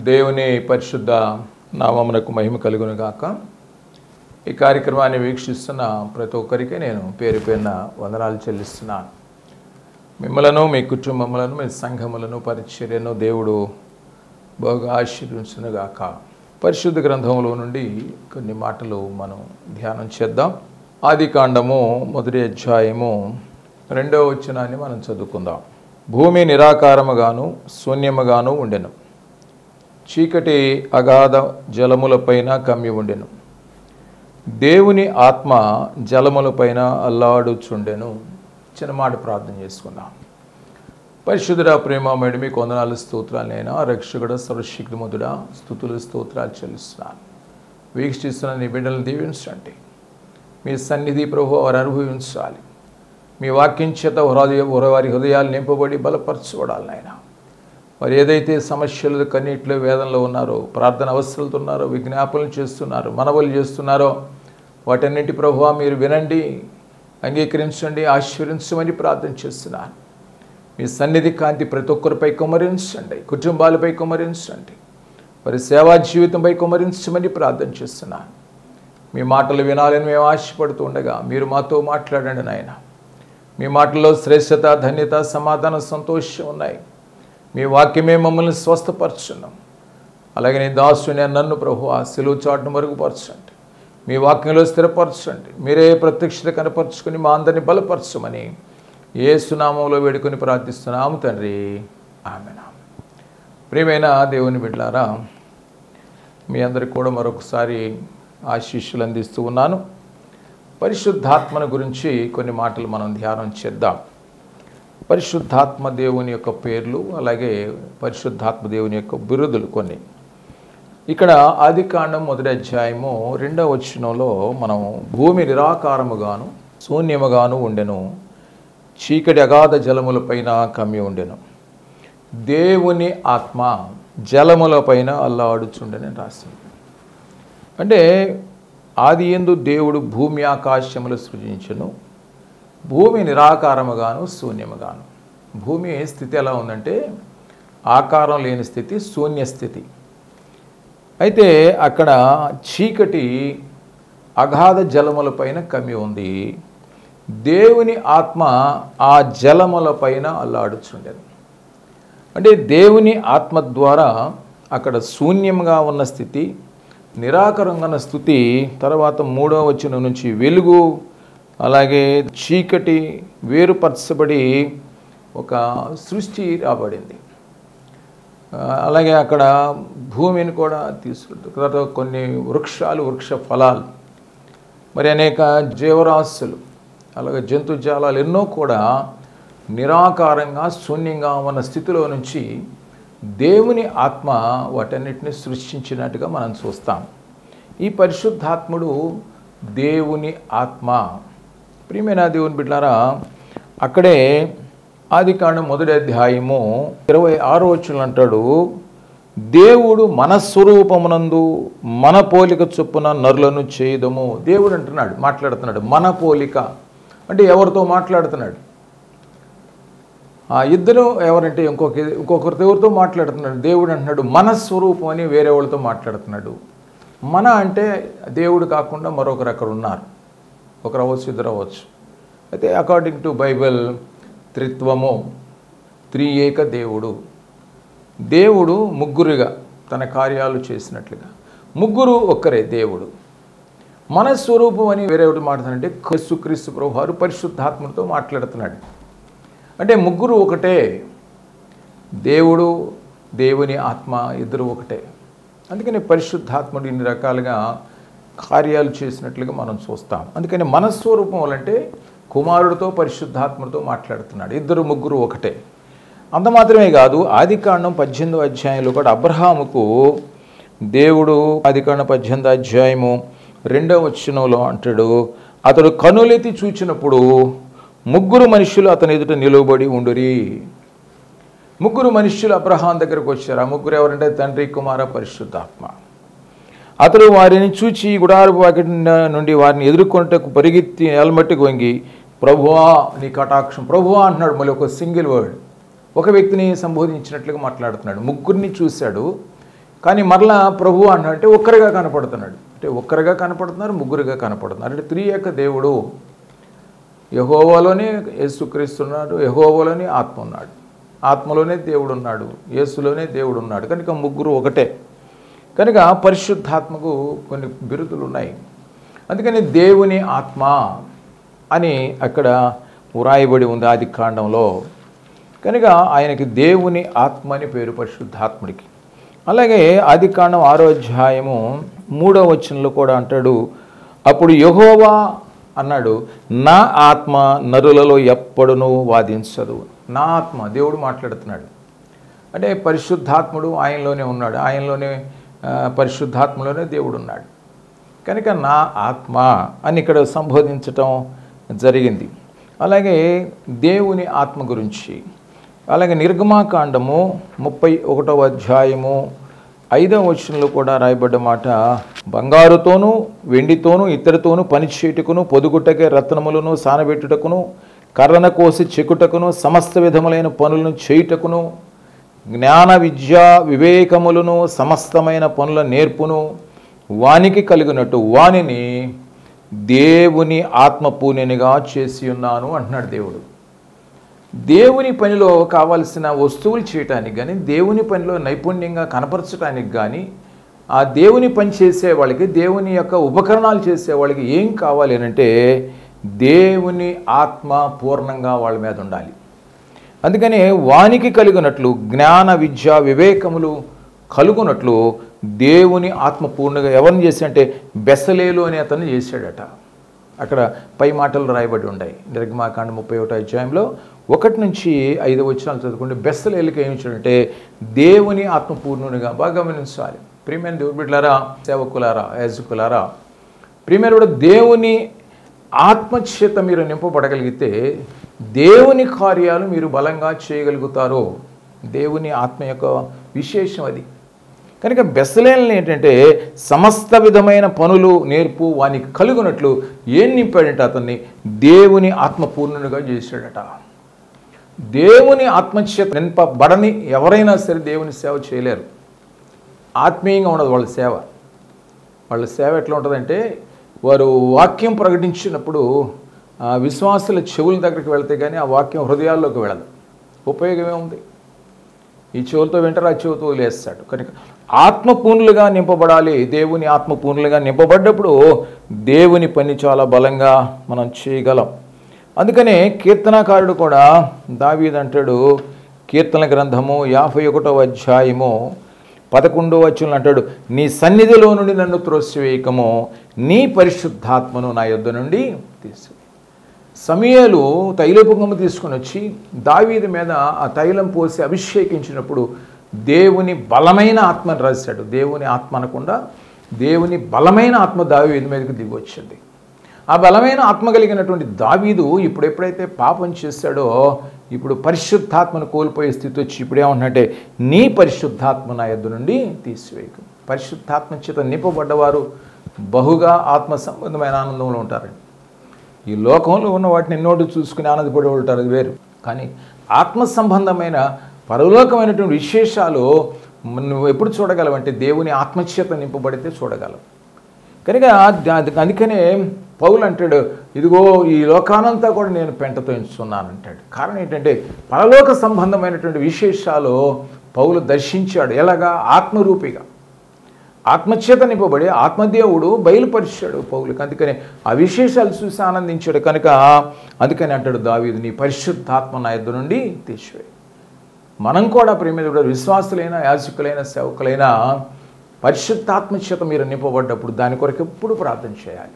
దేవుని పరిశుద్ధ నామమునకు మహిమ కలుగును గాక. ఈ కార్యక్రమాన్ని వీక్షిస్తున్న ప్రతి ఒక్కరికి నేను పేరు పేరున వందనాలు చెల్లిస్తున్నాను. మిమ్మలను, మీ కుటుంబములను, మీ సంఘములను, పరిచర్యను దేవుడు బాగా ఆశీర్వదించును గాక. పరిశుద్ధ గ్రంథంలో నుండి కొన్ని మాటలు మనం ధ్యానం చేద్దాం. ఆదికాండము 1వ అధ్యాయము 2వ వచనాన్ని మనం చదువుకుందాం. భూమి నిరాకారముగాను శూన్యముగాను ఉండెను, చీకటి అగాధ జలములపైన కమ్మి ఉండెను, దేవుని ఆత్మ జలములపైన అల్లాడుచుండెను. చిన్న మాట ప్రార్థన చేసుకుందాం. పరిశుద్ధుడా, ప్రేమమేడు మీకు వందనాలు, స్తోత్రాలు. నేను రక్షకుడ, సర్వశక్తిమంతుడా, స్తుతులు స్తోత్రాలు చెల్లిస్తున్నాను. వీక్షిస్తున్న నీ బిడ్డలను దీవించండి. మీ సన్నిధి ప్రభు వారు అనుభవించాలి. మీ వాక్యం చేత వారి హృదయాలు నింపబడి బలపరచబడాలి. నాయన వారు ఏదైతే సమస్యలు, కన్నీటిలో, వేదనలో ఉన్నారో, ప్రార్థన అవసరాలతో ఉన్నారో, విజ్ఞాపనలు చేస్తున్నారో, మనవలు చేస్తున్నారో, వాటన్నింటి ప్రభువా మీరు వినండి, అంగీకరించండి, ఆశీర్వదించమని ప్రార్థన చేస్తున్నాను. మీ సన్నిధి కాంతి ప్రతి ఒక్కరిపై కుమ్మరించండి, కుటుంబాలపై కుమ్మరించండి, వారి సేవా జీవితంపై కుమ్మరించమని ప్రార్థన చేస్తున్నాను. మీ మాటలు వినాలని మేము ఆశపడుతూ ఉండగా మీరు మాతో మాట్లాడండి నాయన. మీ మాటల్లో శ్రేష్టత, ధన్యత, సమాధానం, సంతోషం ఉన్నాయి. మీ వాక్యమే మమ్మల్ని స్వస్థపరచున్నాం. అలాగే నీ దాసుని నన్ను ప్రభు ఆ సిలువ చాటును మరుగుపరచండి, మీ వాక్యంలో స్థిరపరచండి. మీరే ప్రత్యక్షత కనపరుచుకుని మా అందరినీ బలపరచమని యేసు నామములో వేడుకొని ప్రార్థిస్తున్నాము తండ్రి, ఆమేన్. ప్రియమైన దేవుని బిడ్డలారా, మీ అందరికి కూడా మరొకసారి ఆశీస్సులు అందిస్తూ ఉన్నాను. పరిశుద్ధాత్మను గురించి కొన్ని మాటలు మనం ధ్యానం చేద్దాం. పరిశుద్ధాత్మ దేవుని యొక్క పేర్లు, అలాగే పరిశుద్ధాత్మ దేవుని యొక్క బిరుదులు కొన్ని. ఇక్కడ ఆదికాండం 1వ అధ్యాయము 2వ వచనంలో మనం భూమి నిరాకారముగాను శూన్యముగాను ఉండెను, చీకటి అగాధ జలములపైన కమ్మి ఉండెను, దేవుని ఆత్మ జలములపైన అల్లాడుచుండెని రాసింది. అంటే ఆది యందు దేవుడు భూమి ఆకాశములు సృజించెను. భూమి నిరాకారముగాను శూన్యముగాను. భూమి స్థితి ఎలా ఉందంటే ఆకారం లేని స్థితి, శూన్య స్థితి. అయితే అక్కడ చీకటి అగాధ జలములపైన కమ్మి ఉంది, దేవుని ఆత్మ ఆ జలములపైన అల్లాడుచుండెను. అంటే దేవుని ఆత్మ ద్వారా అక్కడ శూన్యంగా ఉన్న స్థితి, నిరాకారంగా ఉన్న స్థితి, తర్వాత 3వ వచనం నుంచి వెలుగు, అలాగే చీకటి వేరుపరచబడి ఒక సృష్టి రాబడింది. అలాగే అక్కడ భూమిని కూడా తీసుకుంటుంది. తర్వాత కొన్ని వృక్షాలు, వృక్ష ఫలాలు, మరి అనేక జీవరాశులు, అలాగే జంతుజాలాలు ఎన్నో కూడా నిరాకారంగా శూన్యంగా ఉన్న స్థితిలో నుంచి దేవుని ఆత్మ వాటన్నిటిని సృష్టించినట్టుగా మనం చూస్తాం. ఈ పరిశుద్ధాత్ముడు దేవుని ఆత్మ. ప్రియమైన దేవుని బిడ్డలారా, అక్కడే ఆదికాండం 1వ అధ్యాయము 26వ వచనం అంటాడు, దేవుడు మన స్వరూపమునందు మన పోలిక చొప్పున నరులను చేయదము. దేవుడు అంటున్నాడు, మాట్లాడుతున్నాడు. మన పోలిక అంటే ఎవరితో మాట్లాడుతున్నాడు? ఆ ఇద్దరు ఎవరంటే ఇంకొకరితో ఎవరితో మాట్లాడుతున్నాడు. దేవుడు అంటున్నాడు మన స్వరూపం అని వేరే వాళ్ళతో మాట్లాడుతున్నాడు. మన అంటే దేవుడు కాకుండా మరొకరు అక్కడ ఉన్నారు. ఒకరు అవ్వచ్చు, ఇద్దరు అవ్వచ్చు. అయితే అకార్డింగ్ టు బైబిల్ త్రిత్వము, త్రియేక దేవుడు. దేవుడు ముగ్గురుగా తన కార్యాలు చేసినట్లుగా ముగ్గురు ఒక్కరే దేవుడు. మన స్వరూపం అని వేరే ఒకటి మాట్లాడుతుంటే యేసుక్రీస్తు ప్రభువారు పరిశుద్ధాత్మతో మాట్లాడుతున్నాడు. అంటే ముగ్గురు ఒకటే, దేవుడు, దేవుని ఆత్మ ఇద్దరు ఒకటే. అందుకని పరిశుద్ధాత్ముడు ఇన్ని రకాలుగా కార్యాలు చేసినట్లుగా మనం చూస్తాం. అందుకని మన స్వరూపం అంటే కుమారుడితో పరిశుద్ధాత్మతో మాట్లాడుతున్నాడు. ఇద్దరు ముగ్గురు ఒకటే. అంత మాత్రమే కాదు, ఆదికాండం 18వ అధ్యాయంలో కూడా అబ్రహాముకు దేవుడు ఆదికాండం 18వ అధ్యాయము 2వ వచనంలో అంటాడు, అతడు కనులెత్తి చూచినప్పుడు ముగ్గురు మనుషులు అతని ఎదుట నిలువబడి ఉండురి. ముగ్గురు మనుషులు అబ్రహాం దగ్గరకు వచ్చారు. ఆ ముగ్గురు ఎవరంటే తండ్రి, కుమార, పరిశుద్ధాత్మ. అతడు వారిని చూచి గుడారపు వాకిటి నుండి వారిని ఎదుర్కొంటకు పరిగెత్తి నేలమట్టుకు వంగి, ప్రభువా నీ కటాక్షం, ప్రభువా అంటున్నాడు. మళ్ళీ ఒక సింగిల్ వర్డ్, ఒక వ్యక్తిని సంబోధించినట్లుగా మాట్లాడుతున్నాడు. ముగ్గురిని చూశాడు, కానీ మరలా ప్రభు అంటే ఒక్కరిగా కనపడుతున్నాడు. అంటే ఒక్కరిగా కనపడుతున్నారు, ముగ్గురుగా కనపడుతున్నారు. అంటే త్రియేక దేవుడు. యెహోవాలోనే యేసుక్రీస్తు ఉన్నాడు, యెహోవాలోనే ఆత్మ ఉన్నాడు, ఆత్మలోనే దేవుడు ఉన్నాడు, యేసులోనే దేవుడు ఉన్నాడు. కనుక ముగ్గురు ఒకటే. కనుక పరిశుద్ధాత్మకు కొన్ని బిరుదులు ఉన్నాయి. అందుకని దేవుని ఆత్మ అని అక్కడ వ్రాయబడి ఉంది ఆది కాండంలో. కనుక ఆయనకి దేవుని ఆత్మ అని పేరు పరిశుద్ధాత్ముడికి. అలాగే ఆది కాండం 6వ అధ్యాయము 3వ వచనంలో కూడా అంటాడు, అప్పుడు యెహోవా అన్నాడు, నా ఆత్మ నరులలో ఎప్పుడునూ వాదించదు. నా ఆత్మ, దేవుడు మాట్లాడుతున్నాడు. అంటే పరిశుద్ధాత్ముడు ఆయనలోనే ఉన్నాడు, ఆయనలోనే పరిశుద్ధాత్మలోనే దేవుడు ఉన్నాడు. కనుక నా ఆత్మ అని ఇక్కడ సంబోధించటం జరిగింది. అలాగే దేవుని ఆత్మ గురించి అలాగే నిర్గమాకాండము 31వ అధ్యాయము 5వ వచనంలో కూడా రాయబడ్డ మాట, బంగారుతోనూ వెండితోనూ ఇత్తడితోనూ పనిచేయుటకును పొదుగుటకే రత్నములను సానబెట్టుటకును కర్రన కోసి చెక్కుటకును సమస్త విధములైన పనులను చేయుటకును జ్ఞాన విద్య వివేకములను సమస్తమైన పనుల నేర్పును వానికి కలిగినట్టు వానిని దేవుని ఆత్మ పూనెనిగా చేసి ఉన్నాను అంటున్నాడు దేవుడు. దేవుని పనిలో కావాల్సిన వస్తువులు చేయటానికి కానీ, దేవుని పనిలో నైపుణ్యంగా కనపరచడానికి కానీ, ఆ దేవుని పని చేసే వాళ్ళకి, దేవుని యొక్క ఉపకరణాలు చేసే వాళ్ళకి ఏం కావాలి అని అంటే దేవుని ఆత్మ పూర్ణంగా వాళ్ళ మీద ఉండాలి. అందుకని వానికి కలిగినట్లు జ్ఞాన విద్య వివేకములు కలుగునట్లు దేవుని ఆత్మ పూర్ణంగా ఎవరిని చేశాడంటే బెసలేలు అనే అతను చేశాడట. అక్కడ పై మాటలు రాయబడి ఉన్నాయి. నిర్గమాకాండ 31వ అధ్యాయంలో 1 నుంచి 5 వచనాలు చదువుకుంటే బెసలేలుకి ఏమి ఇచ్చాడంటే దేవుని ఆత్మ పూర్ణునిగా. బాగా గమనించాలి ప్రియమైన దేవుని బిడ్డలారా, సేవకులారా, యాజకులారా, ప్రియమైన కూడా దేవుని ఆత్మచేత మీరు నింపబడగలిగితే దేవుని కార్యాలు మీరు బలంగా చేయగలుగుతారు. దేవుని ఆత్మ యొక్క విశేషం అది. కనుక బెసలేలను ఏంటంటే సమస్త విధమైన పనులు నేర్పు వానికి కలుగునట్లు ఏం నింపాడంటే అతన్ని దేవుని ఆత్మ పూర్ణునిగా చేశాడట. దేవుని ఆత్మచేత నింపబడని ఎవరైనా సరే దేవుని సేవ చేయలేరు. ఆత్మీయంగా ఉండదు వాళ్ళ సేవ. వాళ్ళ సేవ ఎట్లా ఉంటుందంటే వారు వాక్యం ప్రకటించినప్పుడు విశ్వాసుల చెవుల దగ్గరికి వెళ్తే కానీ ఆ వాక్యం హృదయాల్లోకి వెళ్ళదు. ఉపయోగమే ఉంది. ఈ చెవులతో వింటారు, ఆ చెవుతో వదిలేస్తాడు. కనుక ఆత్మపూర్ణులుగా నింపబడాలి. దేవుని ఆత్మపూర్ణులుగా నింపబడ్డప్పుడు దేవుని పని చాలా బలంగా మనం చేయగలం. అందుకనే కీర్తనకారుడు కూడా దావీదు అంటాడు, కీర్తన గ్రంథము 51వ అధ్యాయము 11వ వచనంలో అంటాడు, నీ సన్నిధిలో నుండి నన్ను త్రోసివేయకము, నీ పరిశుద్ధాత్మను నా యొద్ద నుండి తీసి. సమూయేలు తైలపుంగము తీసుకుని వచ్చి దావీదు మీద ఆ తైలం పోసి అభిషేకించినప్పుడు దేవుని బలమైన ఆత్మను రాశాడు. దేవుని ఆత్మ అనకుండా దేవుని బలమైన ఆత్మ దావీదు మీదకి దిగి వచ్చింది. ఆ బలమైన ఆత్మ కలిగినటువంటి దావీదు ఇప్పుడు ఎప్పుడైతే పాపం చేశాడో ఇప్పుడు పరిశుద్ధాత్మను కోల్పోయే స్థితి వచ్చి ఇప్పుడు ఏమంటున్నట్టే నీ పరిశుద్ధాత్మ నా యొద్ద నుండి తీసివేయకు. పరిశుద్ధాత్మ చేత నింపబడ్డవారు బహుగా ఆత్మ సంబంధమైన ఆనందంలో ఉంటారండి. ఈ లోకంలో ఉన్న వాటిని ఎన్నోటి చూసుకుని ఆనందపడి ఉంటారు, అది వేరు. కానీ ఆత్మ సంబంధమైన పరలోకమైనటువంటి విశేషాలు నువ్వు ఎప్పుడు చూడగలవంటే దేవుని ఆత్మచేత నింపబడితే చూడగలవు. కనుక అందుకనే పౌలు అంటాడు, ఇదిగో ఈ లోకానంతా కూడా నేను పెంటతో ఎంచుతున్నాను అంటాడు. కారణం ఏంటంటే పరలోక సంబంధమైనటువంటి విశేషాలు పౌలు దర్శించాడు. ఎలాగా? ఆత్మరూపిగా, ఆత్మచేత నింపబడి ఆత్మదేవుడు బయలుపరిచాడు పౌలుకి. అందుకని ఆ విశేషాలు చూసి ఆనందించాడు. కనుక అందుకని అంటాడు దావీదు, నీ పరిశుద్ధాత్మ నా యొద్ద నుండి తీసివేయి. మనం కూడా ప్రేమ విశ్వాసులైన యాజకులైన సేవకులైన పరిశుద్ధాత్మచేత మీరు నింపబడ్డప్పుడు దాని కొరకు ఎప్పుడు ప్రార్థన చేయాలి.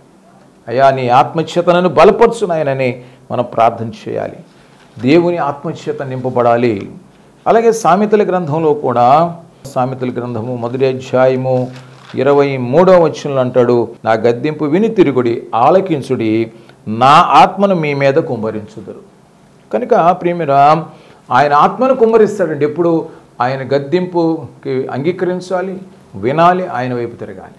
అయ్యా నీ ఆత్మచేతనను బలపరుచునాయనని మనం ప్రార్థన చేయాలి. దేవుని ఆత్మచేత నింపబడాలి. అలాగే సామెతల గ్రంథంలో కూడా, సామెతల గ్రంథము 1వ అధ్యాయము 23వ వచనంలో అంటాడు, నా గద్దింపు విని తిరుగుడి, ఆలకించుడి, నా ఆత్మను మీ మీద కుమ్మరించుదురు. కనుక ప్రియమిరా ఆయన ఆత్మను కుమ్మరిస్తాడండి. ఎప్పుడు ఆయన గద్దింపుకి అంగీకరించాలి, వినాలి, ఆయన వైపు తిరగాలి.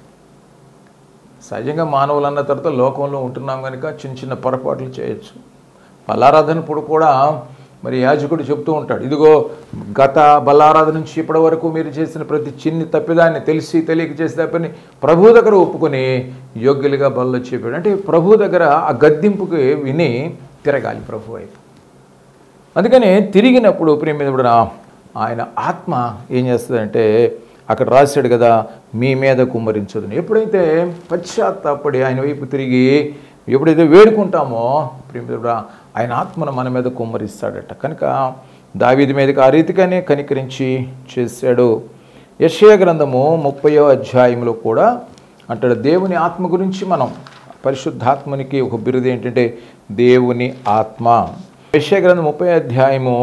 సహజంగా మానవులు అన్న తర్వాత లోకంలో ఉంటున్నాం కనుక చిన్న చిన్న పొరపాట్లు చేయొచ్చు. బలారాధనప్పుడు కూడా మరి యాజకుడు చెప్తూ ఉంటాడు, ఇదిగో గత బల్లారాధన నుంచి ఇప్పటి వరకు మీరు చేసిన ప్రతి చిన్ని తప్పిదాన్ని తెలిసి తెలియక చేసే తప్పని ప్రభు దగ్గర ఒప్పుకొని యోగ్యులుగా బల్లో చెప్పాడు. అంటే ప్రభు దగ్గర ఆ గద్దింపుకి విని తిరగాలి ప్రభు వైపు. అందుకని తిరిగినప్పుడు ప్రియమిత్రుడు ఆయన ఆత్మ ఏం చేస్తుందంటే అక్కడ రాశాడు కదా, మీ మీద కుమ్మరించదును. ఎప్పుడైతే పశ్చాత్తాపడి ఆయన వైపు తిరిగి ఎప్పుడైతే వేడుకుంటామో ప్రియమిత్రుడు ఆయన ఆత్మను మన మీద కుమ్మరిస్తాడట. కనుక దావీదు మీదకి ఆ రీతిగానే కనికరించి చేశాడు. యెషయా గ్రంథము 30వ అధ్యాయంలో కూడా అంటాడు, దేవుని ఆత్మ గురించి మనం పరిశుద్ధాత్మనికి ఒక బిరుదు ఏంటంటే దేవుని ఆత్మ. యెషయా గ్రంథం 30వ అధ్యాయము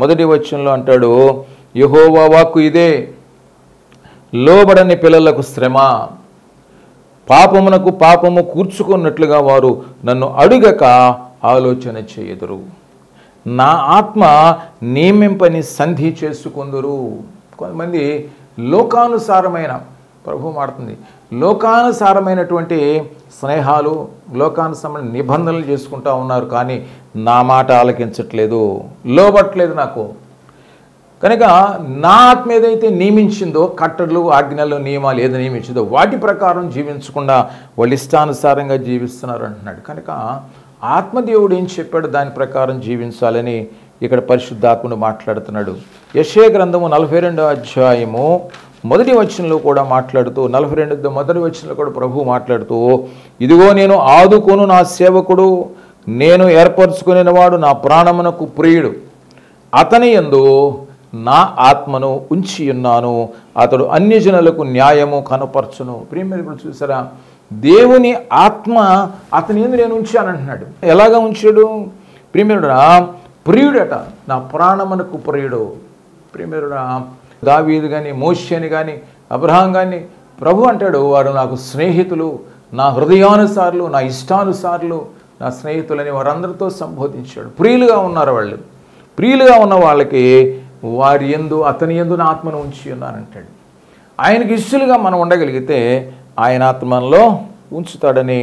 1వ వచనంలో అంటాడు, యెహోవా వాక్కు ఇదే, లోబడని పిల్లలకు శ్రమ, పాపమునకు పాపము కూర్చుకున్నట్లుగా వారు నన్ను అడుగక ఆలోచన చేయదురు. నా ఆత్మ నియమింపని సంధి చేసుకుందురు. కొంతమంది లోకానుసారమైన ప్రభు మాడుతుంది, లోకానుసారమైనటువంటి స్నేహాలు, లోకానుసారమైన నిబంధనలు చేసుకుంటూ ఉన్నారు, కానీ నా మాట ఆలకించట్లేదు, లోబట్లేదు నాకు. కనుక నా ఆత్మ ఏదైతే నియమించిందో, కట్టడలు ఆజ్ఞలు నియమాలు ఏదో నియమించిందో వాటి ప్రకారం జీవించకుండా వాళ్ళు ఇష్టానుసారంగా జీవిస్తున్నారు అంటున్నాడు. కనుక ఆత్మదేవుడు ఏం చెప్పాడు దాని ప్రకారం జీవించాలని ఇక్కడ పరిశుద్ధాత్ముడు మాట్లాడుతున్నాడు. యెషయా గ్రంథము 42వ అధ్యాయము 1వ వచనంలో కూడా మాట్లాడుతూ, 42 మొదటి వచనంలో కూడా ప్రభు మాట్లాడుతూ, ఇదిగో నేను ఆదుకొను నా సేవకుడు, నేను ఏర్పరచుకునేవాడు, నా ప్రాణమునకు ప్రియుడు, అతని యందు నా ఆత్మను ఉంచి ఉన్నాను, అతడు అన్యజనులకు న్యాయము కనపరచును. ప్రియమైన చూసారా, దేవుని ఆత్మ అతని యందు నేను ఉంచానంటున్నాడు. ఎలాగా ఉంచాడు? ప్రియమైన ప్రియుడట, నా ప్రాణమునకు ప్రియుడు. ప్రియమైన దావీదు కానీ, మోషేని కానీ, అబ్రహాం కానీ ప్రభు అంటాడు, వారు నాకు స్నేహితులు, నా హృదయానుసారులు, నా ఇష్టానుసారులు, నా స్నేహితులని వారందరితో సంబోధించాడు. ప్రియులుగా ఉన్నారు వాళ్ళు. ప్రియులుగా ఉన్న వాళ్ళకి వారి యందు అతని యందు నా ఆత్మను ఉంచి ఉన్నానంటాడు. ఆయనకి ఇష్టలుగా మనం ఉండగలిగితే ఆయన ఆత్మలో ఉంచుతాడని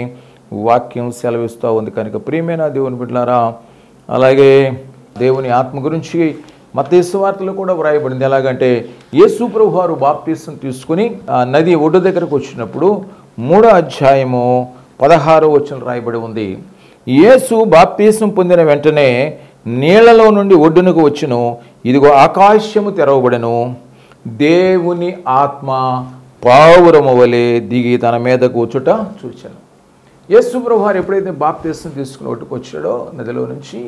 వాక్యం సెలవిస్తూ ఉంది. కనుక ప్రియమైన దేవుని బిడ్డలారా, అలాగే దేవుని ఆత్మ గురించి మత్తయి సువార్తలో కూడా వ్రాయబడింది. ఎలాగంటే యేసు ప్రభువు వారు బాప్తిసం తీసుకుని ఆ నది ఒడ్డు దగ్గరకు వచ్చినప్పుడు 3వ అధ్యాయము 16వ వచనం రాయబడి ఉంది. యేసు బాప్తిసం పొందిన వెంటనే నీళ్లలో నుండి ఒడ్డునకు వచ్చును, ఇదిగో ఆకాశము తెరవబడెను, దేవుని ఆత్మ పావురము వలె దిగి తన మీదకు వచ్చుట చూచాను. యేసు ప్రభువు వారు ఎప్పుడైతే బాప్తిసం తీసుకుని ఒడ్డుకు వచ్చాడో నదిలో నుంచి,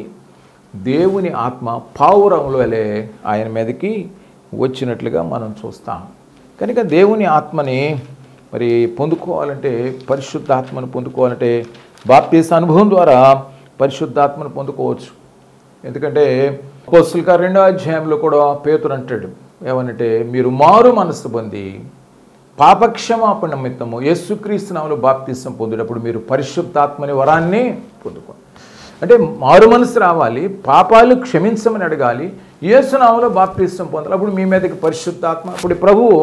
దేవుని ఆత్మ పావురముల వలె ఆయన మీదకి వచ్చినట్లుగా మనం చూస్తాం. కనుక దేవుని ఆత్మని మరి పొందుకోవాలంటే, పరిశుద్ధాత్మను పొందుకోవాలంటే బాప్తిస అనుభవం ద్వారా పరిశుద్ధాత్మను పొందుకోవచ్చు. ఎందుకంటే అపోస్తలుల కార్యం 2వ అధ్యాయంలో కూడా పేతురు అంటాడు, ఏమనంటే మీరు మారు మనసు పొంది పాపక్షమాపణ నిమిత్తము యేసుక్రీస్తు నామములో బాప్తిసం పొందేటప్పుడు మీరు పరిశుద్ధాత్మని వరాన్ని పొందుకోండి. అంటే మారు మనసు రావాలి, పాపాలు క్షమించమని అడగాలి, యేసు నామములో బాప్తిసం పొందాలి. అప్పుడు మీ మీదకి పరిశుద్ధాత్మ. అప్పుడు ప్రభువు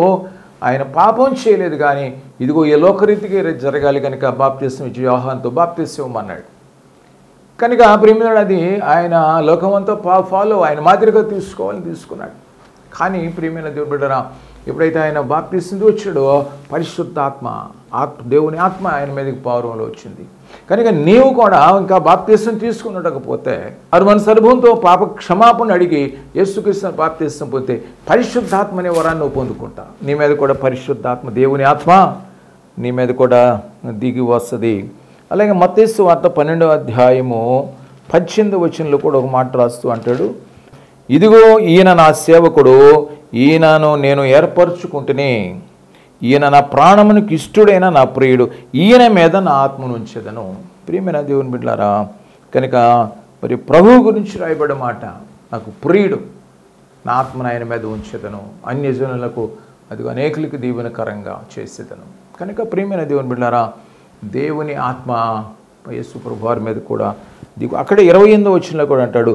ఆయన పాపం చేయలేదు, కానీ ఇదిగో ఏ లోకరీతికి జరగాలి కనుక బాప్తిసం ఇచ్చి యోహానుతో బాప్తిసం ఇవ్వమన్నాడు. కనుక ప్రియమైన అది ఆయన లోకమంతా ఫాలో ఆయన మాదిరిగా తీసుకోవాలని తీసుకున్నాడు. కానీ ప్రియమైన దేవుని బిడ్డరా, ఎప్పుడైతే ఆయన బాప్తిసం వచ్చాడో పరిశుద్ధాత్మ దేవుని ఆత్మ ఆయన మీదకి పావురంలో వచ్చింది. కనుక నీవు కూడా ఇంకా బాప్తిసం తీసుకున్నట్టకపోతే ఆరు మనసు అనుభవంతో పాప క్షమాపణ అడిగి యేసుక్రీస్తు బాప్తిసం పొందితే పరిశుద్ధాత్మ అనే వరాన్ని నువ్వు పొందుకుంటా. నీ మీద కూడా పరిశుద్ధాత్మ దేవుని ఆత్మ నీ మీద కూడా దిగి వస్తుంది. అలాగే మత్తయి సువార్త 12వ అధ్యాయము 18వ వచనంలో కూడా ఒక మాట రాస్తూ అంటాడు, ఇదిగో ఈయన నా సేవకుడు, ఈయనను నేను ఏర్పరచుకుంటేనే, ఈయన నా ప్రాణమునికి ఇష్టడైన నా ప్రియుడు, ఈయన మీద నా ఆత్మను ఉంచేదను. ప్రియమైన దేవుని బిడ్డలారా, కనుక మరి ప్రభువు గురించి రాయబడ్డ మాట, నాకు ప్రియుడు, నా ఆత్మను ఆయన మీద ఉంచేదను, అన్యజనులకు అది అనేకులకి దీవెనకరంగా చేసేదను. కనుక ప్రియమైన దేవుని బిడ్డలారా, దేవుని ఆత్మ యేసు ప్రభు వారి మీద కూడా అక్కడే 28వ వచనంలో కూడా అంటాడు,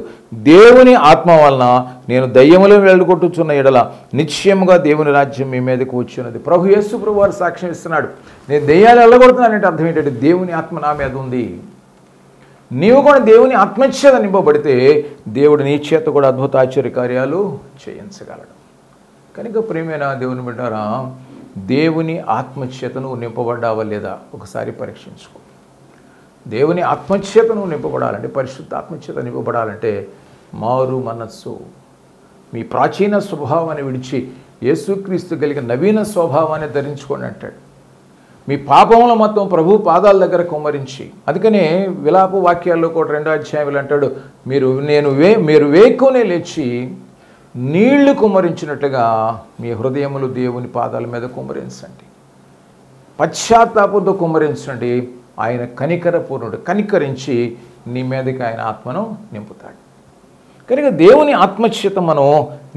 దేవుని ఆత్మ వలన నేను దయ్యములను వెళ్ళగొట్టుచున్న ఎడల నిశ్చయముగా దేవుని రాజ్యం మీ మీదకు వచ్చినది. ప్రభు యేసు ప్రభు వారు సాక్ష్యం ఇస్తున్నాడు, నేను దయ్యాలు వెళ్ళగొడుతున్నానంటే అర్థం ఏంటంటే దేవుని ఆత్మ నా మీద ఉంది. నీవు కూడా దేవుని ఆత్మచేత నింపబడితే దేవుడు నీ చేత కూడా అద్భుత ఆశ్చర్య కార్యాలు చేయించగలడు. కనుక ప్రియమైన దేవుని బిడ్డారా, దేవుని ఆత్మచేత నువ్వు నింపబడ్డావా లేదా ఒకసారి పరీక్షించుకో. దేవుని ఆత్మచేత నువ్వు నింపబడాలంటే, పరిశుద్ధ ఆత్మచేత నింపబడాలంటే మారు మనస్సు, మీ ప్రాచీన స్వభావాన్ని విడిచి యేసుక్రీస్తు కలిగిన నవీన స్వభావాన్ని ధరించుకోండి అంటాడు. మీ పాపముల మొత్తం ప్రభు పాదాల దగ్గర కుమ్మరించి, అందుకనే విలాప వాక్యాల్లో కూడా 2వ అధ్యాయంలో అంటాడు, మీరు వేకునే లేచి నీళ్లు కుమ్మరించినట్టుగా మీ హృదయములు దేవుని పాదాల మీద కుమ్మరించండి, పశ్చాత్తాపంతో కుమ్మరించండి. ఆయన కనికరపూర్ణుడు, కనికరించి నీ మీదకి ఆయన ఆత్మను నింపుతాడు. కనుక దేవుని ఆత్మచేత మనం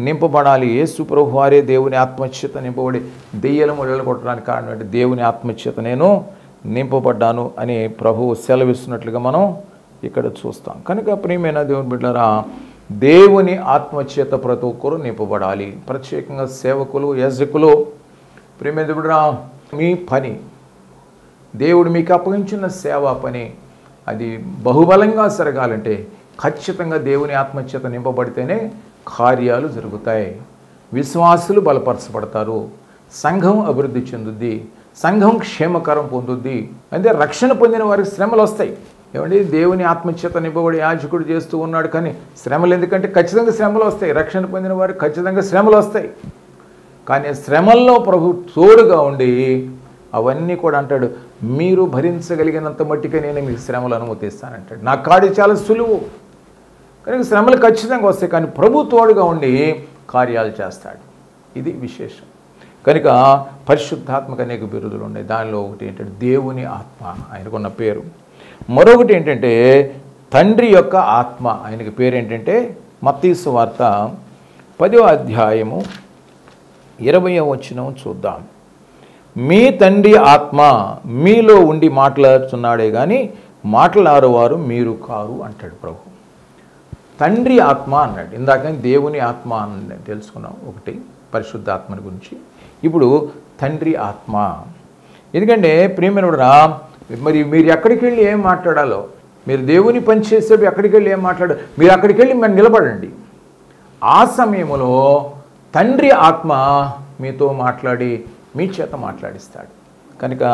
నింపబడాలి. యేసు ప్రభు వారే దేవుని ఆత్మచేత నింపబడి దెయ్యాలను వెళ్ళగొట్టడానికి కారణం అంటే దేవుని ఆత్మచేత నేను నింపబడ్డాను అని ప్రభువు సెలవిస్తున్నట్లుగా మనం ఇక్కడ చూస్తాం. కనుక ప్రియమైన దేవుని బిడ్డలారా, దేవుని ఆత్మచేత ప్రతి ఒక్కరు నింపబడాలి. ప్రత్యేకంగా సేవకులు, యాజకులు, ప్రియమైన బిడ్డలారా, మీ పని, దేవుడు మీకు అప్పగించిన సేవా పని అది బహుబలంగా జరగాలంటే ఖచ్చితంగా దేవుని ఆత్మచేత నింపబడితేనే కార్యాలు జరుగుతాయి. విశ్వాసులు బలపరచబడతారు, సంఘం అభివృద్ధి చెందుద్ది, సంఘం క్షేమకరం పొందుద్ది. అంటే రక్షణ పొందిన వారికి శ్రమలు వస్తాయి. ఏమండి, దేవుని ఆత్మచేత నింపబడి యాజకుడు చేస్తూ ఉన్నాడు, కానీ శ్రమలు ఎందుకంటే ఖచ్చితంగా శ్రమలు వస్తాయి. రక్షణ పొందిన వారికి ఖచ్చితంగా శ్రమలు వస్తాయి. కానీ శ్రమల్లో ప్రభు తోడుగా ఉండి అవన్నీ కూడా అంటాడు, మీరు భరించగలిగినంత మట్టికే నేను మీకు శ్రమలు అనుమతిస్తానంటాడు. నా కాడి చాలా సులువు. కనుక శ్రమలు ఖచ్చితంగా వస్తాయి, కానీ ప్రభు తోడుగా ఉండి కార్యాలు చేస్తాడు. ఇది విశేషం. కనుక పరిశుద్ధాత్మక అనేక బిరుదులు ఉన్నాయి. దానిలో ఒకటి ఏంటంటే దేవుని ఆత్మ, ఆయనకున్న పేరు. మరొకటి ఏంటంటే తండ్రి యొక్క ఆత్మ, ఆయనకి పేరు ఏంటంటే మత్తయి సువార్త 10వ అధ్యాయము 20వ వచనం చూద్దాం. మీ తండ్రి ఆత్మ మీలో ఉండి మాట్లాడుతున్నాడే కానీ మాట్లాడేవారు మీరు కారు అంటాడు ప్రభు. తండ్రి ఆత్మ అన్నాడు. ఇందాక దేవుని ఆత్మ అని తెలుసుకున్నాం ఒకటి పరిశుద్ధాత్మని గురించి. ఇప్పుడు తండ్రి ఆత్మ. ఎందుకంటే ప్రియమైనవారా, మరి మీరు ఎక్కడికి వెళ్ళి ఏం మాట్లాడాలో, మీరు దేవుని పని చేసేటప్పుడు ఎక్కడికి వెళ్ళి ఏం మాట్లాడాలో, మీరు అక్కడికి వెళ్ళి మీరు నిలబడండి. ఆ సమయంలో తండ్రి ఆత్మ మీతో మాట్లాడి మీ చేత మాట్లాడిస్తాడు. కనుక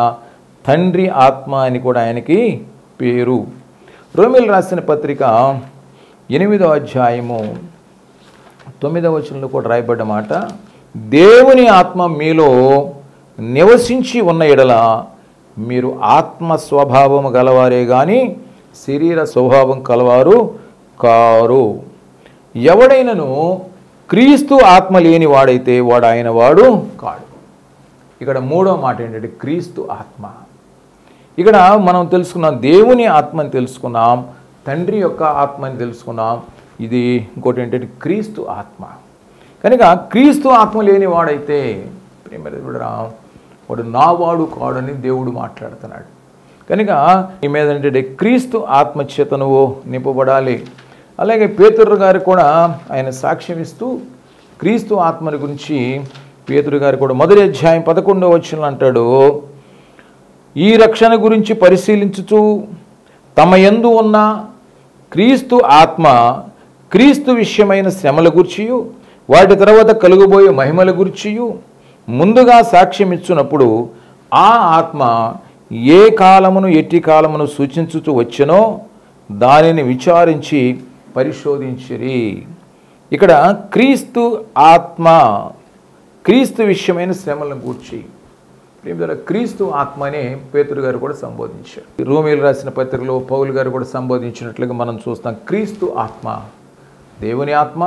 తండ్రి ఆత్మ అని కూడా ఆయనకి పేరు. రోమీయులు రాసిన పత్రిక 8వ అధ్యాయము 9వ వచనంలో కూడా రాయబడ్డ మాట, దేవుని ఆత్మ మీలో నివసించి ఉన్న ఎడల మీరు ఆత్మ స్వభావము గలవారే కానీ శరీర స్వభావం కలవారు కారు. ఎవడైనను క్రీస్తు ఆత్మ లేని వాడైతే వాడు ఆయన వాడు కాడు. ఇక్కడ 3వ మాట ఏంటంటే క్రీస్తు ఆత్మ. ఇక్కడ మనం తెలుసుకున్నాం దేవుని ఆత్మని తెలుసుకున్నాం, తండ్రి యొక్క ఆత్మని తెలుసుకున్నాం. ఇది ఇంకోటి ఏంటంటే క్రీస్తు ఆత్మ. కనుక క్రీస్తు ఆత్మ లేని వాడైతే వాడు నా వాడు కాడని దేవుడు మాట్లాడుతున్నాడు. కనుక ఈ మీద ఏంటంటే క్రీస్తు ఆత్మచేత నువ్వు నింపబడాలి. అలాగే పేతురు గారు కూడా ఆయన సాక్ష్యం ఇస్తూ క్రీస్తు ఆత్మని గురించి పేతురు గారు కూడా 1వ అధ్యాయం 11వ వచనంలో అంటాడు, ఈ రక్షణ గురించి పరిశీలించుచు తమ యందు ఉన్న క్రీస్తు ఆత్మ క్రీస్తు విషయమైన శ్రమల గుర్చియు వాటి తర్వాత కలుగబోయే మహిమల గుర్చియు ముందుగా సాక్ష్యం ఇచ్చినప్పుడు ఆ ఆత్మ ఏ కాలమును ఎట్టి కాలమును సూచించుచు వచ్చెనో దానిని విచారించి పరిశోధించిరి. ఇక్కడ క్రీస్తు ఆత్మ క్రీస్తు విషయమైన శ్రమలను గూర్చి క్రీస్తు ఆత్మనే పేతురు గారు కూడా సంబోధించారు. రోమీయులు రాసిన పత్రికలో పౌలు గారు కూడా సంబోధించినట్లుగా మనం చూస్తాం. క్రీస్తు ఆత్మ, దేవుని ఆత్మ,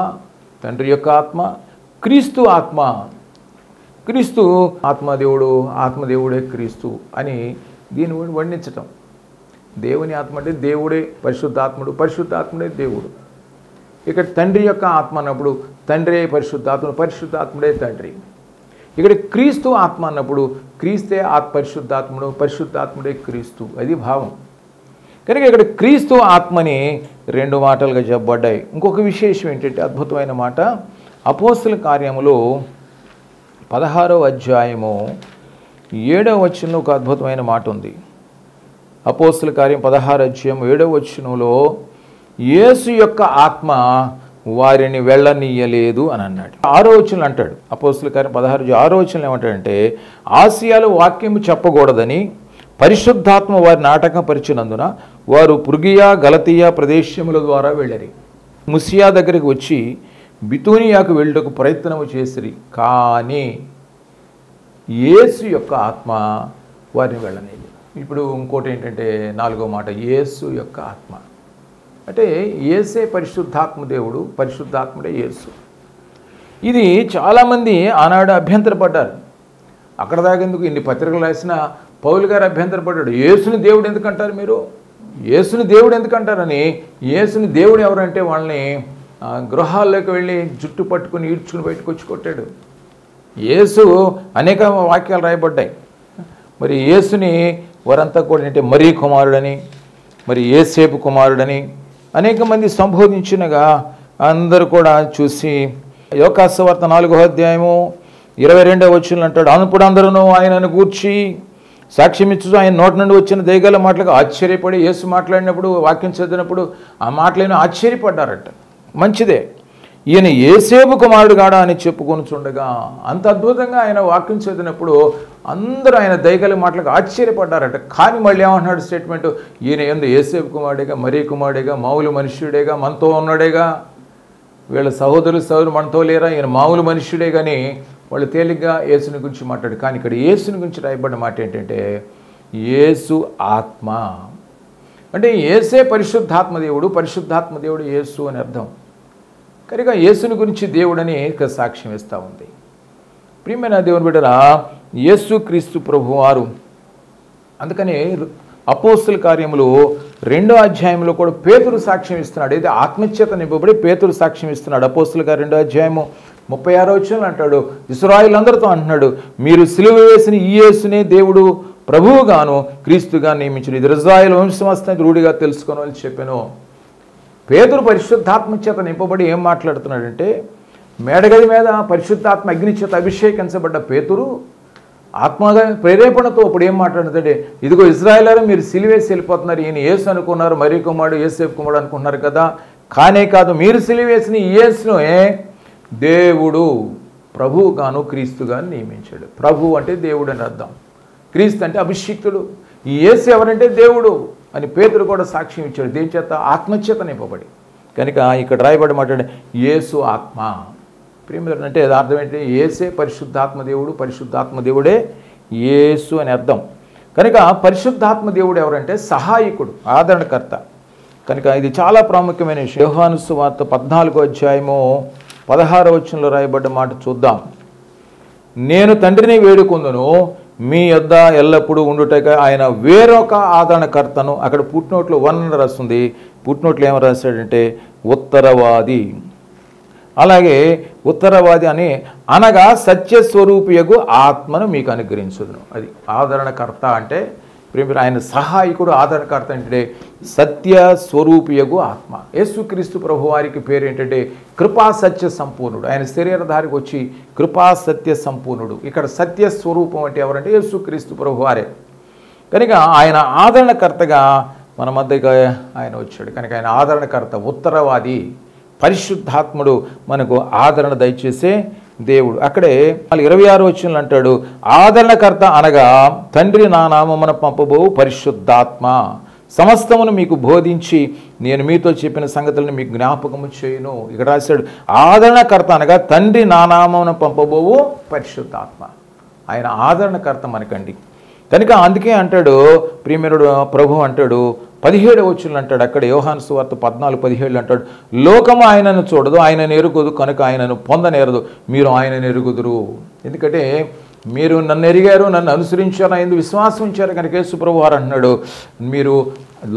తండ్రి యొక్క ఆత్మ, క్రీస్తు ఆత్మ. క్రీస్తు ఆత్మదేవుడు, ఆత్మదేవుడే క్రీస్తు అని దీన్ని వర్ణించటం. దేవుని ఆత్మ అంటే దేవుడే పరిశుద్ధాత్ముడు, పరిశుద్ధాత్ముడే దేవుడు. ఇక్కడ తండ్రి యొక్క ఆత్మ అన్నప్పుడు తండ్రే పరిశుద్ధాత్ముడు, పరిశుద్ధాత్ముడే తండ్రి. ఇక్కడ క్రీస్తు ఆత్మ అన్నప్పుడు క్రీస్తే పరిశుద్ధాత్ముడు, పరిశుద్ధాత్ముడే క్రీస్తు. అది భావం. కనుక ఇక్కడ క్రీస్తు ఆత్మని 2 మాటలుగా చెప్పబడ్డాయి. ఇంకొక విశేషం ఏంటంటే అద్భుతమైన మాట, అపోస్తల కార్యములో 16వ అధ్యాయము 7వ వచనంలో ఒక అద్భుతమైన మాట ఉంది. అపోస్తుల కార్యం 16:7 యేసు యొక్క ఆత్మ వారిని వెళ్ళనీయలేదు అని అన్నాడు. 6 అంటాడు, అపోస్తుల కార్యం 16:6 ఏమంటాడంటే, ఆసియాలో వాక్యము చెప్పకూడదని పరిశుద్ధాత్మ వారి నాటకపరిచినందున వారు పృగియా గలతీయా ప్రదేశముల ద్వారా వెళ్ళరి. ముసియా దగ్గరికి వచ్చి బితూనియాకు వెళ్ళటకు ప్రయత్నము చేసిరి, కానీ యేసు యొక్క ఆత్మ వారిని వెళ్ళలేదు. ఇప్పుడు ఇంకోటి ఏంటంటే 4వ మాట, యేసు యొక్క ఆత్మ అంటే యేసే పరిశుద్ధాత్మ దేవుడు, పరిశుద్ధాత్ముడే యేసు. ఇది చాలామంది ఆనాడు అభ్యంతరపడ్డారు. అక్కడ దాకెందుకు, ఇన్ని పత్రికలు రాసిన పౌలు గారు అభ్యంతరపడ్డాడు. యేసుని దేవుడు ఎందుకంటారు మీరు, యేసుని దేవుడు ఎందుకంటారని. యేసుని దేవుడు ఎవరంటే వాళ్ళని గృహాల్లోకి వెళ్ళి జుట్టు పట్టుకుని ఈడ్చుకుని బయటకు వచ్చి కొట్టాడు. యేసు అనేక వాక్యాలు రాయబడ్డాయి. మరి యేసుని వారంతా కూడా అంటే మరీ కుమారుడని, మరి యేసేపు కుమారుడని అనేక మంది సంబోధించినగా అందరూ కూడా చూసి యోహాను సువార్త 4:22 అంటాడు, అప్పుడు అందరూ ఆయనను గూర్చి సాక్ష్యమిచ్చు ఆయన నోటి నుండి వచ్చిన దయగల మాటలకు ఆశ్చర్యపడి, యేసు మాట్లాడినప్పుడు వాక్యం చదివినప్పుడు ఆ మాటలను ఆశ్చర్యపడ్డారట. మంచిదే, ఈయన యేసేపు కుమారుడు గాడా అని చెప్పుకొనుచుండగా అంత అద్భుతంగా ఆయన వాక్యం చదివినప్పుడు అందరూ ఆయన దయగల మాటలకు ఆశ్చర్యపడ్డారట. కానీ మళ్ళీ ఏమంటున్నాడు స్టేట్మెంట్, ఈయన ఏందో యేసేపు కుమారుడేగా, మరీ కుమారుడేగా, మామూలు మనుష్యుడేగా, మనతో ఉన్నాడేగా, వీళ్ళ సహోదరులు మనతో లేరా, ఈయన మామూలు మనుష్యుడే. కానీ వాళ్ళు తేలిగ్గా యేసుని గురించి మాట్లాడు. కానీ ఇక్కడ యేసుని గురించి రాయబడిన మాట ఏంటంటే యేసు ఆత్మ అంటే యేసే పరిశుద్ధాత్మ దేవుడు, పరిశుద్ధాత్మ దేవుడు యేసు అని అర్థం. కనుక యేసుని గురించి దేవుడని ఇక్కడ సాక్ష్యం ఇస్తూ ఉంది. ప్రియమైన దేవుని బిడ్డరా, యేసుక్రీస్తు ప్రభువారు అందుకని అపోస్తుల కార్యములు 2వ అధ్యాయంలో కూడా పేతురు సాక్ష్యం ఇస్తున్నాడు. అయితే ఆత్మచేత నింపబడి పేతురు సాక్ష్యం ఇస్తున్నాడు. అపోస్తుల కార్యం 2వ అధ్యాయము 36 అంటాడు, ఇశ్రాయేలులందరితో అంటున్నాడు, మీరు సిలువ వేసిన ఈ యేసునే దేవుడు ప్రభువుగాను క్రీస్తుగా నియమించుడు, ఇది ఇశ్రాయేలు వంశమస్తని రూఢిగా తెలుసుకోవాలని చెప్పాను. పేతురు పరిశుద్ధాత్మ చేత నింపబడి ఏం మాట్లాడుతున్నాడంటే, మేడగది మీద పరిశుద్ధాత్మ అగ్ని చేత అభిషేకించబడ్డ పేతురు ఆత్మగా ప్రేరేపణతో ఇప్పుడు ఏం మాట్లాడుతుంటే, ఇదిగో ఇశ్రాయేలులారా మీరు సిలువేసి వెళ్ళిపోతున్నారు, ఈయన యేసు అనుకున్నారు, మరీ కుమారుడు యేసేపు కుమారుడు అనుకుంటున్నారు కదా. కానే కాదు, మీరు సిలువేసిన ఈ యేసును దేవుడు ప్రభువుగాను క్రీస్తుగాను నియమించాడు. ప్రభు అంటే దేవుడు అని అర్థం, క్రీస్తు అంటే అభిషిక్తుడు, ఈ యేసు ఎవరంటే దేవుడు అని పేతురు కూడా సాక్ష్యం ఇచ్చాడు. దేని చేత? ఆత్మచేత నింపబడి. కనుక ఇక్కడ రాయబడి మాట్లాడే యేసు ఆత్మ. ప్రియమిత్రుడు అంటే అర్థం ఏంటి? యేసే పరిశుద్ధాత్మ దేవుడు, పరిశుద్ధాత్మ దేవుడే యేసు అని అర్థం. కనుక పరిశుద్ధాత్మ దేవుడు ఎవరంటే సహాయకుడు, ఆదరణకర్త. కనుక ఇది చాలా ప్రాముఖ్యమైన విషయం. యోహాను సువార్త 14:16 రాయబడ్డ మాట చూద్దాం. నేను తండ్రిని వేడుకొందును, మీ యొద్ద ఎల్లప్పుడూ ఉండుటగా ఆయన వేరొక ఆదరణకర్తను, అక్కడ పుట్నోట్లో 1 రాస్తుంది, పుట్నోట్లో ఏమో రాశాడంటే ఉత్తరవాది. అలాగే ఉత్తరవాది అని అనగా సత్యస్వరూపియగు ఆత్మను మీకు అనుగ్రహించుదును. అది ఆదరణకర్త అంటే ఆయన సహాయకుడు, ఆదరణకర్త అంటే సత్యస్వరూపియగు ఆత్మ. యేసుక్రీస్తు ప్రభు వారికి పేరు ఏంటంటే కృపా సత్య సంపూర్ణుడు. ఆయన శరీరధారికి వచ్చి కృపా సత్య సంపూర్ణుడు. ఇక్కడ సత్యస్వరూపం అంటే ఎవరంటే యేసుక్రీస్తు ప్రభు వారే. కనుక ఆయన ఆదరణకర్తగా మన మధ్యగా ఆయన వచ్చాడు. కనుక ఆయన ఆదరణకర్త, ఉత్తరవాది, పరిశుద్ధాత్ముడు, మనకు ఆదరణ దయచేసే దేవుడు. అక్కడే 26 అంటాడు, ఆదరణకర్త అనగా తండ్రి నా నామమున పంపబోవు పరిశుద్ధాత్మ సమస్తమును మీకు బోధించి నేను మీతో చెప్పిన సంగతులను మీకు జ్ఞాపకము చేయును. ఇక్కడ రాశాడు ఆదరణకర్త అనగా తండ్రి నా నామమున పంపబోవు పరిశుద్ధాత్మ. ఆయన ఆదరణకర్త మనకండి. కనుక అందుకే అంటాడు ప్రియమిత్రుడు ప్రభు అంటాడు 17 అంటాడు, అక్కడ యోహాను సువార్త 14:17 అంటాడు, లోకము ఆయనను చూడదు, ఆయనను ఎరుగుదు, కనుక ఆయనను పొందనేరదు, మీరు ఆయనను ఎరుగుదురు. ఎందుకంటే మీరు నన్ను ఎరిగారు, నన్ను అనుసరించారు, ఎందుకు విశ్వాసం ఉంచారు. కనుక యేసు ప్రభు వారు అంటున్నాడు, మీరు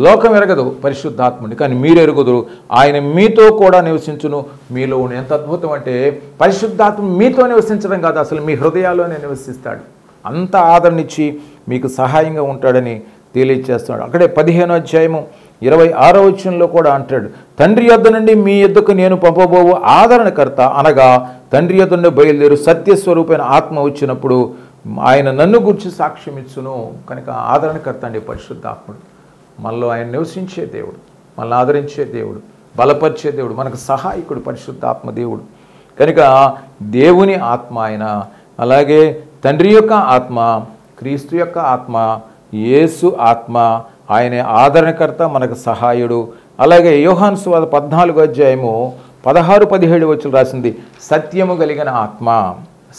లోకం ఎరగదు పరిశుద్ధాత్ముని, కానీ మీరు ఎరుగుదురు, ఆయన మీతో కూడా నివసించును మీలో. ఎంత అద్భుతం అంటే పరిశుద్ధాత్మ మీతో నివసించడం కాదు, అసలు మీ హృదయాల్లోనే నివసిస్తాడు. అంత ఆదరణిచ్చి మీకు సహాయంగా ఉంటాడని తెలియచేస్తున్నాడు. అక్కడే 15:26 కూడా అంటాడు, తండ్రి యొద్ద నుండి మీ యొద్దకు నేను పంపబోవు ఆదరణకర్త అనగా తండ్రి యొద్ద నుండి బయలుదేరు సత్యస్వరూపైన ఆత్మ వచ్చినప్పుడు ఆయన నన్ను గురించి సాక్ష్యం ఇచ్చును. కనుక ఆదరణకర్త అండి పరిశుద్ధాత్ముడు. మనలో ఆయన నివసించే దేవుడు, మనల్ని ఆదరించే దేవుడు, బలపరిచే దేవుడు, మనకు సహాయకుడు పరిశుద్ధాత్మ దేవుడు. కనుక దేవుని ఆత్మ ఆయన, అలాగే తండ్రి యొక్క ఆత్మ, క్రీస్తు యొక్క ఆత్మ, యేసు ఆత్మ, ఆయనే ఆదరణకర్త, మనకు సహాయుడు. అలాగే యోహాను సువార్త 14వ అధ్యాయము 16-17 వచనాలు రాసింది సత్యము కలిగిన ఆత్మ.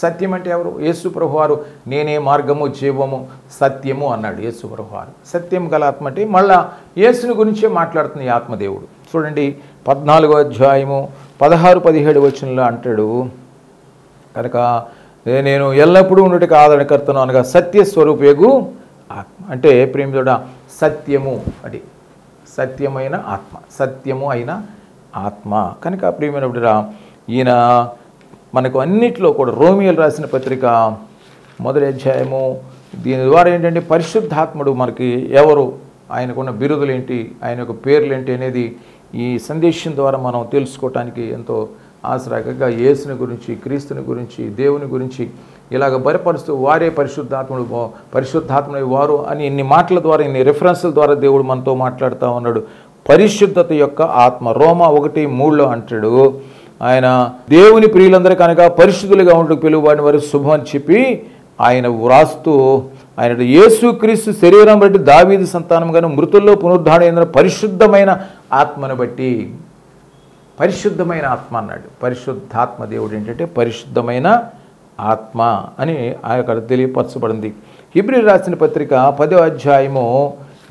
సత్యం అంటే ఎవరు? యేసు ప్రభువారు నేనే మార్గము జీవము సత్యము అన్నాడు యేసు ప్రభువారు. సత్యం గల ఆత్మ అంటే మళ్ళా యేసుని గురించే మాట్లాడుతుంది ఈ ఆత్మదేవుడు. చూడండి 14వ అధ్యాయము 16-17 వచనంలో అంటాడు, కనుక నేను ఎల్లప్పుడూ ఉన్నట్టుగా ఆదరణకర్తను అనగా సత్యస్వరూపేగు ఆత్మ. అంటే ప్రేమితుడా సత్యము అది సత్యమైన ఆత్మ, సత్యము అయిన ఆత్మ. కనుక ప్రియమైన బిడ్డరా, ఈయన మనకు అన్నిట్లో కూడా రోమియోలు రాసిన పత్రిక 1వ అధ్యాయము, దీని ద్వారా ఏంటంటే పరిశుద్ధాత్ముడు మనకి ఎవరు, ఆయనకున్న బిరుదులు ఏంటి, ఆయన యొక్క పేర్లు ఏంటి అనేది ఈ సందేశం ద్వారా మనం తెలుసుకోవటానికి ఎంతో ఆసరాగా యేసుని గురించి, క్రీస్తుని గురించి, దేవుని గురించి ఇలాగ బలపరుస్తూ వారే పరిశుద్ధాత్ముడు వారు అని ఇన్ని మాటల ద్వారా, ఇన్ని రెఫరెన్స్ల ద్వారా దేవుడు మనతో మాట్లాడుతూ ఉన్నాడు. పరిశుద్ధత యొక్క ఆత్మ రోమా 1:3 అంటాడు, ఆయన దేవుని ప్రియులందరూ కనుక పరిశుద్ధులుగా ఉంటూ పిలువబడిన వారు శుభం అని చెప్పి ఆయన వ్రాస్తూ, ఆయన యేసుక్రీస్తు శరీరం బట్టి దావీదు సంతానంగాను మృతుల్లో పునరుద్ధారణ పరిశుద్ధమైన ఆత్మను బట్టి, పరిశుద్ధమైన ఆత్మ అన్నాడు. పరిశుద్ధాత్మ దేవుడు ఏంటంటే పరిశుద్ధమైన ఆత్మ అని అక్కడ తెలియపరచబడింది. హెబ్రీ రాసిన పత్రిక 10వ అధ్యాయము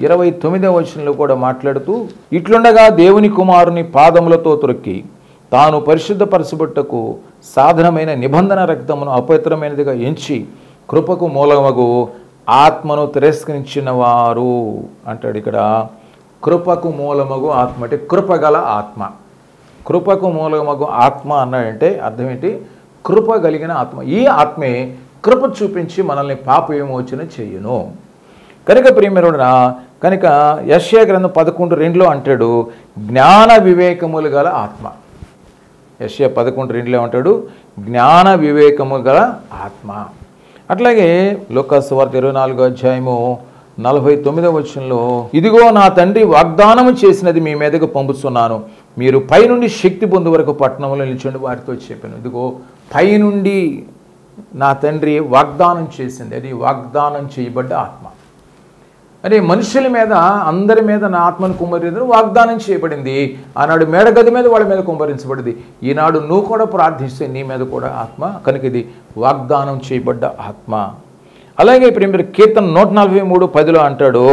29వ వచనంలో కూడా మాట్లాడుతూ, ఇట్లుండగా దేవుని కుమారుని పాదములతో త్రొక్కి తాను పరిశుద్ధపరచబట్టుకు సాధనమైన నిబంధన రక్తమును అపవిత్రమైనదిగా ఎంచి కృపకు మూలమగు ఆత్మను తిరస్కరించిన వారు అంటాడు. ఇక్కడ కృపకు మూలమగు ఆత్మ అంటే కృపగల ఆత్మ. కృపకు మూలమగు ఆత్మ అన్నాడంటే అర్థం ఏంటి? కృప కలిగిన ఆత్మ. ఈ ఆత్మే కృప చూపించి మనల్ని పాప విమోచన చేయును. కనుక ప్రియమైన కనుక యెషయా గ్రంథం 11:2 అంటాడు జ్ఞాన వివేకములు గల ఆత్మ. యెషయా 11:2 అంటాడు జ్ఞాన వివేకము గల ఆత్మ. అట్లాగే లూకా సువార్త 24వ అధ్యాయము 49వ వచనంలో, ఇదిగో నా తండ్రి వాగ్దానము చేసినది మీ మీదకు పంపుతున్నాను, మీరు పైనుండి శక్తి పొందు వరకు పట్టణంలో నిల్చొని వారితో చెప్పాను. ఇదిగో పైనుండి నా తండ్రి వాగ్దానం చేసింది, అది వాగ్దానం చేయబడ్డ ఆత్మ. అదే మనుషుల మీద అందరి మీద నా ఆత్మను కుమ్మరిందని వాగ్దానం చేయబడింది. ఆనాడు మేడగది మీద వాళ్ళ మీద కుమ్మరించబడింది. ఈనాడు నువ్వు కూడా ప్రార్థిస్తే నీ మీద కూడా ఆత్మ, కనుక ఇది వాగ్దానం చేయబడ్డ ఆత్మ. అలాగే ఇప్పుడు మీరు కీర్తన 143:10 అంటాడు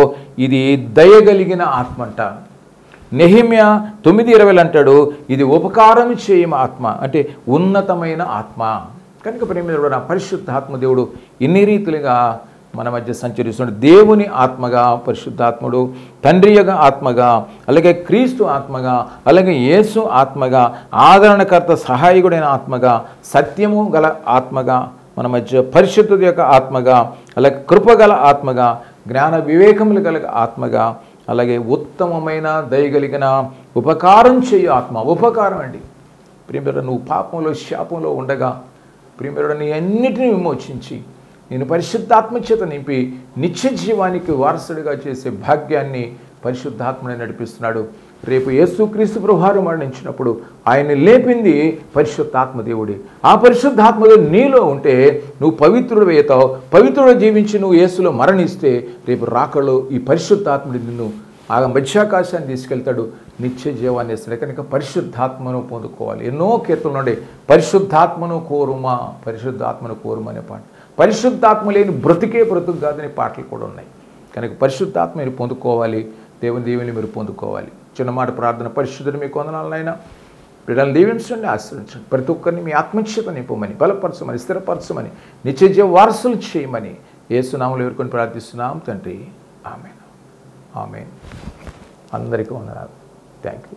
ఇది దయగలిగిన ఆత్మ అంట. నెహెమ్యా 9:20 అంటాడు ఇది ఉపకారం చేయమ ఆత్మ, అంటే ఉన్నతమైన ఆత్మ. కనుక ప్రేమ పరిశుద్ధాత్మ దేవుడు ఇన్ని రీతులుగా మన మధ్య సంచరిస్తున్నాడు. దేవుని ఆత్మగా పరిశుద్ధాత్ముడు, తండ్రి యొక్క ఆత్మగా, అలాగే క్రీస్తు ఆత్మగా, అలాగే యేసు ఆత్మగా, ఆదరణకర్త సహాయకుడైన ఆత్మగా, సత్యము గల ఆత్మగా మన మధ్య, పరిశుద్ధత యొక్క ఆత్మగా, అలాగే కృపగల ఆత్మగా, జ్ఞాన వివేకములు గల ఆత్మగా, అలాగే ఉత్తమమైన దయగలిగిన ఉపకారం చేయు ఆత్మ. ఉపకారం అండి ప్రియమైన, నువ్వు పాపంలో శాపంలో ఉండగా ప్రియమైన నీ అన్నిటినీ విమోచించి నేను పరిశుద్ధాత్మ చేత నింపి నిత్య జీవానికి వారసుడిగా చేసే భాగ్యాన్ని పరిశుద్ధాత్మని నడిపిస్తున్నాడు. రేపు యేసుక్రీస్తు ప్రభువారు మరణించినప్పుడు ఆయన్ని లేపింది పరిశుద్ధాత్మ దేవుడి. ఆ పరిశుద్ధాత్మలో నీలో ఉంటే నువ్వు పవిత్రుడు అవుతావు. పవిత్రుడు జీవించి నువ్వు యేసులో మరణిస్తే రేపు రాకలో ఈ పరిశుద్ధాత్ముడి నిన్ను ఆ మధ్యాకాశాన్ని తీసుకెళ్తాడు, నిత్య జీవాన్ని ఇస్తాడు. కనుక పరిశుద్ధాత్మను పొందుకోవాలి. ఎన్నో కీర్తనలు ఉండే పరిశుద్ధాత్మను కోరుమా, పరిశుద్ధాత్మను కోరుమా అనే పాట. పరిశుద్ధాత్మ లేని బ్రతుకే బ్రతుకు కాదనే పాటలు కూడా ఉన్నాయి. కనుక పరిశుద్ధాత్మ మీరు పొందుకోవాలి, దేవుని దీవెని మీరు పొందుకోవాలి. చిన్నమాట ప్రార్థన. పరిశుద్ధుడు మీకు వందనాలనైనా బిడ్డలను దీవించండి, ఆశ్రయించండి. ప్రతి ఒక్కరిని మీ ఆత్మచేత నింపమని, బలపరచమని, స్థిరపరచమని, నిత్య జీవ వారసులు చేయమని యేసు నామములో వేడుకొని ప్రార్థిస్తున్నాం తండ్రి. ఆమేన్, ఆమేన్. అందరికీ వందనాలు. Thank you.